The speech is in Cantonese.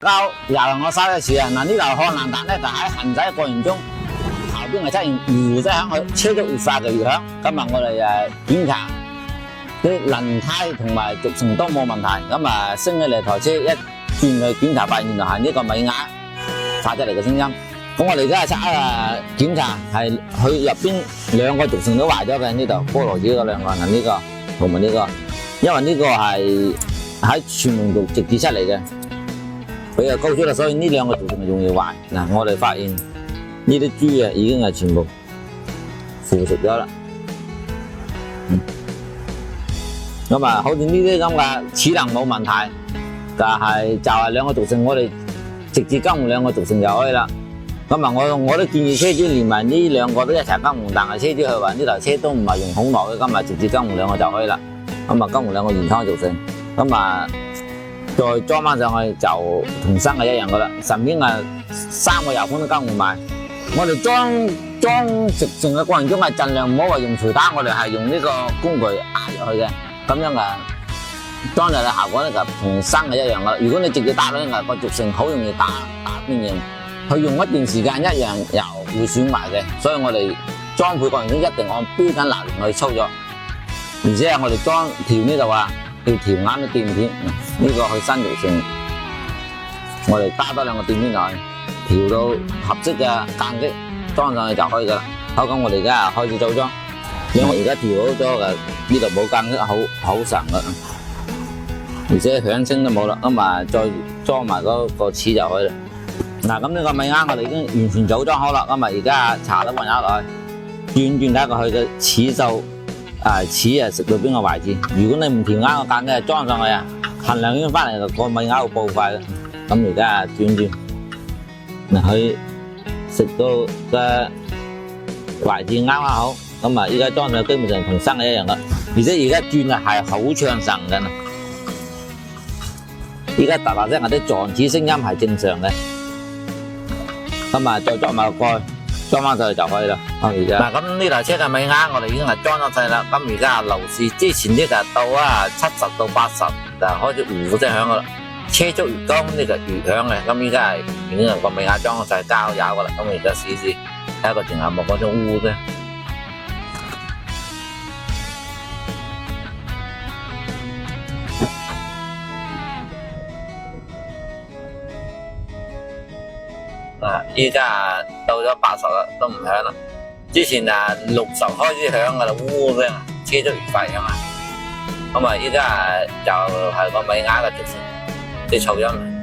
交又我收一次啊！嗱，呢度漢蘭達咧就喺行駛過程中，後邊係出現搖聲響，佢車速越快就越響。今日我哋檢查啲輪胎同埋軸承都冇問題，咁升起嚟台車一轉去檢查發現原來係呢個米亞發出嚟嘅聲音。咁我哋而家測檢查係佢入邊兩個軸承都壞咗嘅，呢度菠蘿子嗰兩個，呢個同埋呢個，因為呢個係喺傳動度直接出嚟嘅。比較高速啦，所以呢兩個軸承容易壞。嗱，我哋發現呢啲珠啊已經係全部腐蝕咗啦。咁好似呢啲咁嘅齒能冇問題，但係就係兩個軸承，我哋直接更換兩個軸承就可以啦。咁我都建議車主連埋呢兩個都一齊更換，但係車主佢話呢台車都唔係用好耐嘅，今日直接更換兩個就可以啦。更換兩個原廠軸承，再裝翻上去就同新嘅一樣噶啦，順便3個油盤都更換埋。我哋裝軸承嘅過程中盡量唔好話用錘打，我哋係用呢個工具壓入去嘅，咁樣裝入嘅效果咧就同新嘅一樣噶啦。如果你直接打咧，個軸承好容易打變形，佢用一段時間一樣又會損壞嘅。所以我哋裝配過程中一定按標準拿去操作，而且我哋調呢度要調啱啲墊片，呢個去新軸承，我哋加多2個墊片落去，調到合適嘅間隙，裝上去就可以噶啦。好，咁我哋而家開始組裝，因為而家調好咗嘅，呢度冇間隙，好神噶，而且響聲都冇啦。咁再裝埋嗰個齒就可以啦。嗱，咁呢個米罌我哋已經完全組裝好啦。咁而家搽咗混油落去，轉睇下佢嘅齒數。齒食到邊個位置？如果你唔調啱個間嘅裝上去衡量圈翻嚟個米罌會報廢嘅。咁而家轉，嗱佢食到嘅位置啱好。咁依家裝上基本上同新嘅一樣啦。而且而家轉係好暢順嘅。依家嗒嗒聲嗰啲撞齒聲音係正常嘅。咁再裝埋個蓋。裝翻上去就可以啦。而家嗱，咁呢台車嘅米罌我哋已經係裝咗晒啦。咁而家流時之前呢就到70到80就開始呼聲響噶啦。車速越高呢就越響嘅。咁而家已經個米罌裝晒膠油噶啦。咁而家試睇個電下冇嗰種烏聲。依家到咗80啦，都唔響啦。之前60開始響噶啦，烏聲，車速越快響。咁依家就係個米罌嘅軸承啲噪音。